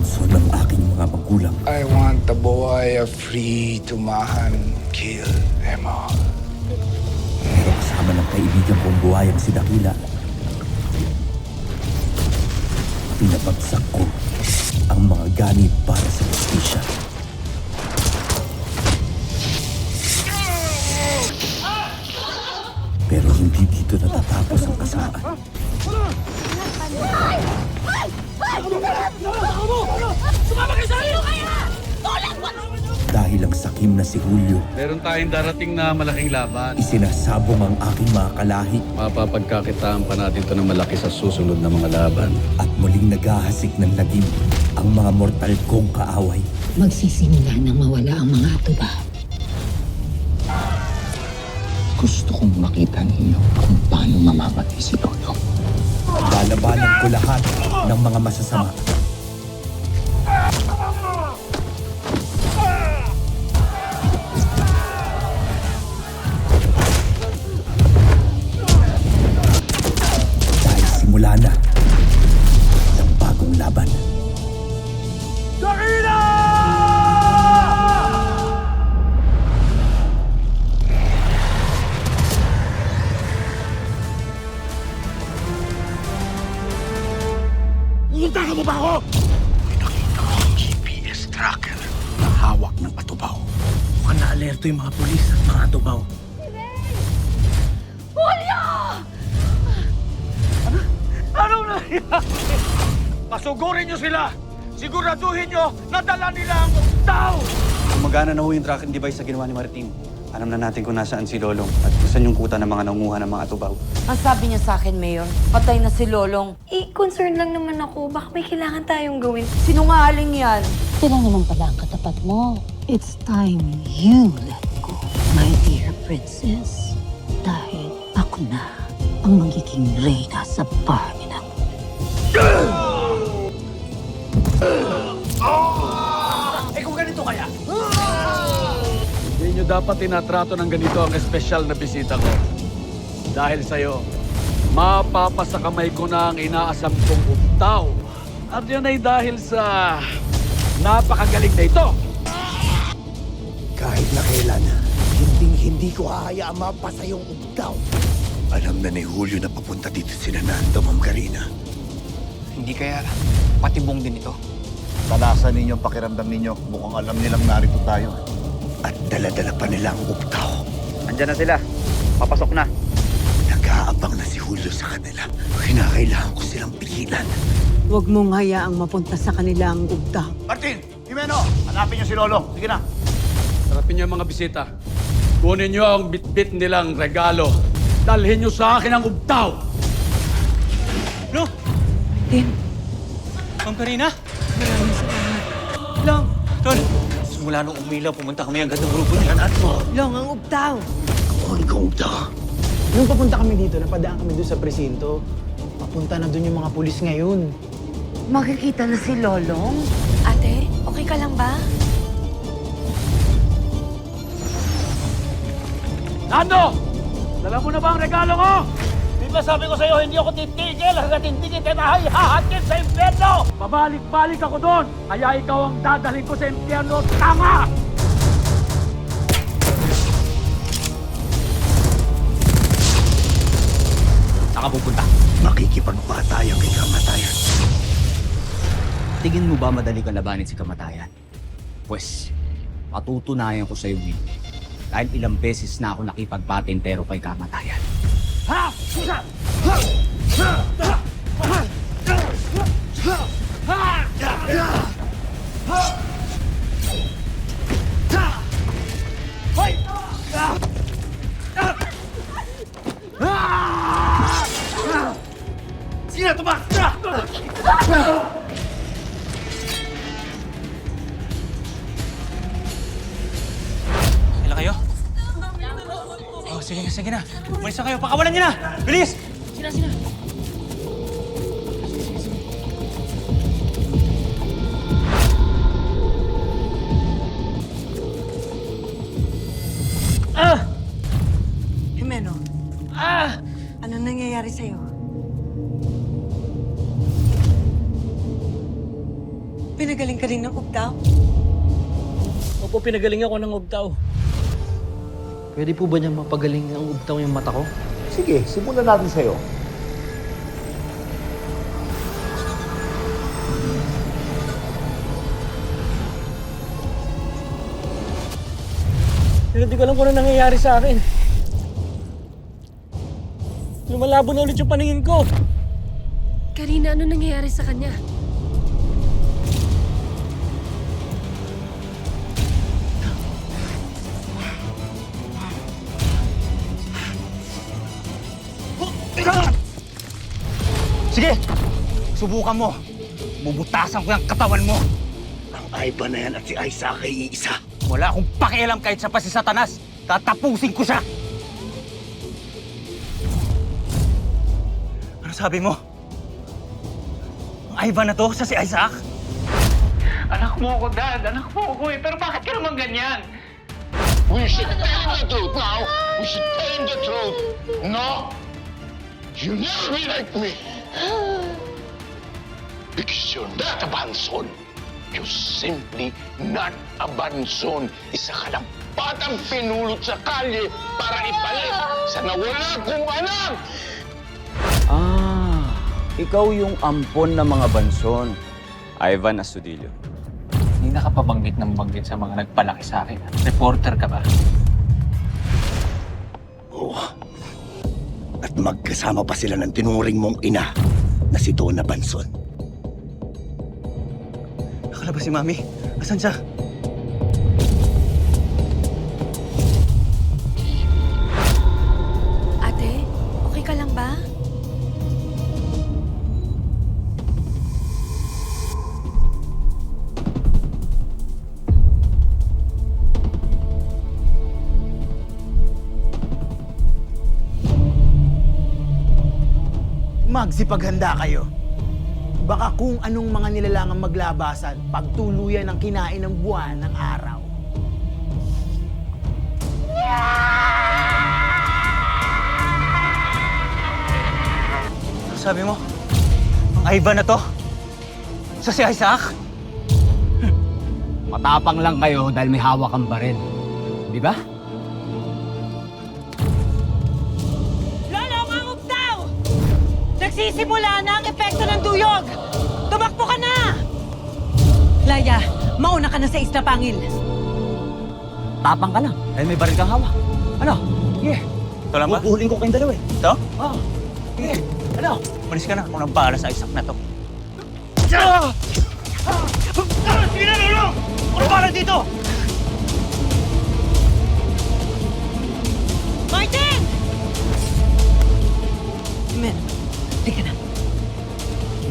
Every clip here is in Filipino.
bunso ng aking mga magulang. I want the boy free to mahan, kill them all. Pero kasama ng kaibigan kong buhayang si Dakila, pinabagsak ko ang mga ganit para sa justisya. Pero hindi dito natatapos ang kasamaan. Dahil ang sakim na si Julio, Meron tayong darating na malaking laban. isinasabong ang aking mga kalahi Mapapagkakitaan pa natin ito ng malaki sa susunod na mga laban. at muling naghahasik ng lagim ang mga mortal kong kaaway. Magsisimula nang mawala ang mga tuba. Gusto kong makita ninyo kung paano mamamatay si Lolo. Lalabanan ko lahat ng mga masasama. Dahil simula na ang bagong laban. Pumuntahan mo ba ako? May nakita akong GPS tracker na hawak ng atubaw. Mukhang na-alerto yung mga pulis at mga tubaw. Anong nangyari? Pasugurin niyo sila! Siguraduhin niyo na dala nila ang tao! Gumagana na ho yung tracking device sa ginawa ni Martin. Alam na natin kung nasaan si Lolong at kung saan yung kuta ng mga nanguha ng mga tubaw. Ang sabi niya sa akin, Mayor, patay na si Lolong. Concern lang naman ako. Baka may kailangan tayong gawin. Sinungaling yan. Sila naman pala ang katapat mo. It's time you let go, my dear princess. Dahil ako na ang magiging reyna sa bahay na. Eh kung ganito kaya? Hindi nyo dapat tinatrato ng ganito ang espesyal na bisita ko. Dahil sa'yo, mapapasa kamay ko na ang inaasam kong ubtaw. At yun ay dahil sa napakagaling na ito. Kahit na kailan, hindi ko hahayaan mapasa yung ubdaw. Alam na ni Julio na papunta dito si Nando, Ma'am Karina. Hindi kaya patibong din ito. Talasan ninyo ang pakiramdam ninyo. Mukhang alam nilang narito tayo. At dala-dala pa nila ang ubdaw. Andyan na sila. Papasok na. Nag-aabang na si Julio sa kanila. Kinakailangan ko silang pigilan. Huwag mong hayaang mapunta sa kanilang ugda. Martin! Jimeno! Hanapin niyo si Lolo. Sige na. Sarapin niyo ang mga bisita. Kunin niyo ang bitbit nilang regalo. Dalhin niyo sa akin ang ubtaw. No? Tim, Ma'am Karina? Long! Tol! Simula nung umilaw, pumunta kami agad ng grupo niya. Long, ang ugtaw. Ang ubdaw. Nung papunta kami dito, napadaan kami doon sa presinto. Papunta na doon yung mga pulis ngayon. Makikita na si Lolong? Ate, okay ka lang ba? Nando! Dala mo na ba ang regalo ko? Di ba sabi ko sa'yo, hindi ako titigil hanggat hindi kita nahahahatid sa impyerno! Pabalik-balik ako doon. Kaya ikaw ang dadalhin ko sa impyerno. Tama! Nakapupunta. Makikipagpatayan kay kamatayan. Tingin mo ba madali ka labanin si kamatayan? Pwes, patutunayan ko sa'yo, Will. Dahil ilang beses na ako nakipagpatintero kay kamatayan. Sige na, tumak! Kailan kayo? Oh, sige na. Umalis na kayo. Pakawalan niyo na! Bilis! Sina. Jimeno. Ano nangyayari sa'yo? Magaling ng ugdaw? Opo, pinagaling ako ng ugtaw. Pwede po ba niya mapagaling ang ugtaw yung mata ko? Sige, simulan natin sa'yo. Pero di ko alam kung ano nangyayari sa akin. Lumalabo na ulit yung paningin ko. Karina, ano nangyayari sa kanya? Sige! Subukan mo. Bubutasan ko yung katawan mo. Ang Ivan na yan at si Isaac ay iisa. Wala akong pakialam kahit sa pa si Satanas. Tatapusin ko siya. Ano sabi mo? Ang Ivan na to sa si Isaac? Anak mo ako, Dad. Anak mo ako eh. Pero bakit ka naman ganyan? We should tell the truth now. We should tell the truth. No, you never be like me. Because you're not a Banson. You're simply not a Banson. Isa ka lang batang pinulot sa kalye para ipalit sa nawala kong anak. Ikaw yung ampon ng mga Banson. Ivan Astudillo. Hindi nakapabanggit ng banggit sa mga nagpalaki sa akin. Reporter ka ba? Oo. At magkasama pa sila ng tinuring mong ina na si Donna Banson. Nakalabas si Mami. Asan siya? Ate, okay ka lang ba? Magsipaghanda kayo. Baka kung anong mga nilalangang maglabasan, pagtuluyan ng kinain ng buwan ng araw. Ano sabi mo? Ang Ivan na to? Sa si Isaac? Matapang lang kayo dahil may hawak kang baril. Di ba? Lolong ang ugtaw! Nagsisimula na ang epekto ng duyog! Tumakbo ka na! Laya, mauna ka na sa Isla Pangil. Tapang ka lang dahil may baril kang hawak. Ano? Sige. Ito lang ba? Bubuhuling ko kayong dalawa eh. Ito? Oo. Sige. Ano? Malis ka na. Ako nang bahala sa Isaac na to. Sige na, Lolo! Ano ba dito? Martin! Men, di ka na.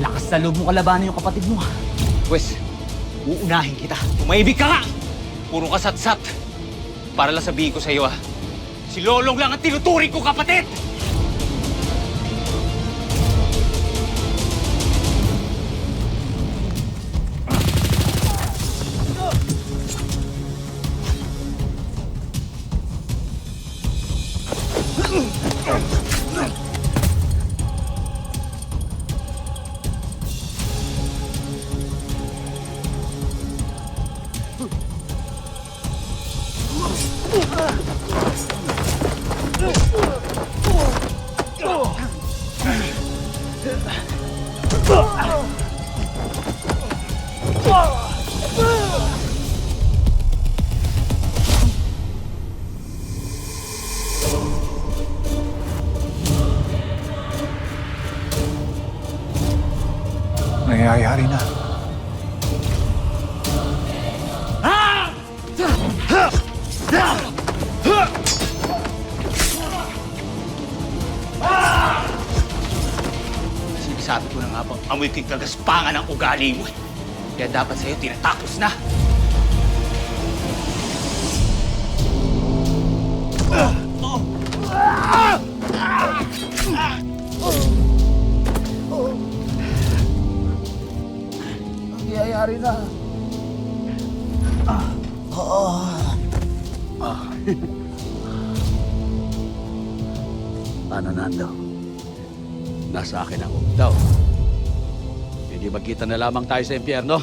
Lakas sa loob mo kalabanin yung kapatid mo. Pwes, uunahin kita. Tumaibig ka nga! Puro kasatsat. Para lang sabihin ko sa iyo, si Lolong lang ang tinuturing ko, kapatid! Nangyayari na. Sinasabi ko na nga bang amoy ko'y kagaspangan ang ugali mo. Kaya dapat sa'yo tinatapos na. Nangyayari na. Ano, Nando? Nasa akin ang ugtaw. Hindi magkita na lamang tayo sa impyerno.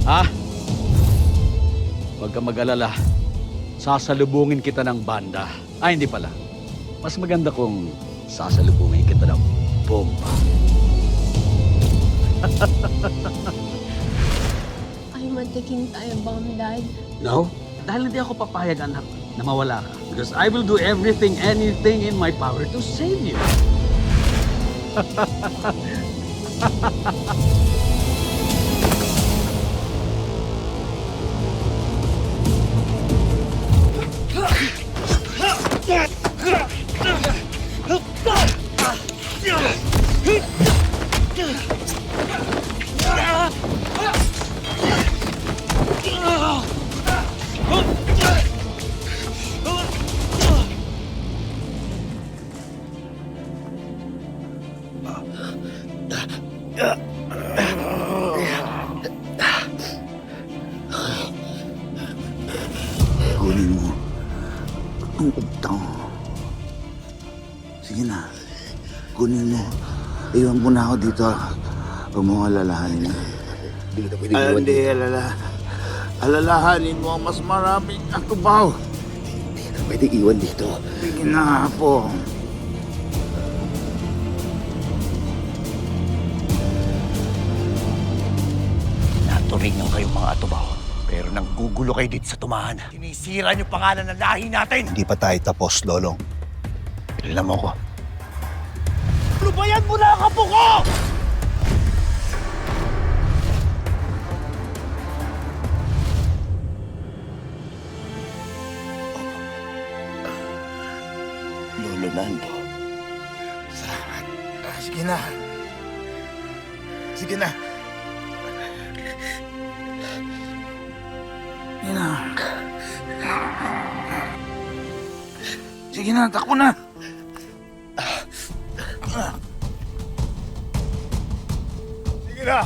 Ha? Huwag kang mag-alala. Sasalubungin kita ng banda. Ay, hindi pala. Mas maganda kung sasalubungin kita ng bomba. I'm not taking time bomb, Dad. No? Dahil hindi ako papayag, anak, na mawala ka. Because I will do everything, anything in my power to save you. Kunin mo ang ugtang. Sige na. Kunin mo. Iwan mo na ako dito. Huwag mo alalahanin. Hindi kita pwede iwan. Hindi, alalahanin mo ang mas maraming atubaw. Hindi na pwede iwan dito. Sige na po. Naturingan kayo mga atubaw. Pero nanggugulo kayo dito sa tumahan. Sinisira niyo pangalan ng lahi natin. Hindi pa tayo tapos, Lolong. Alam mo ko. Lubayan mo na ang apo ko! Lolo Nando. Salamat. Sige na. Sige na. Sige na. Sige na, takbo na. Sige na.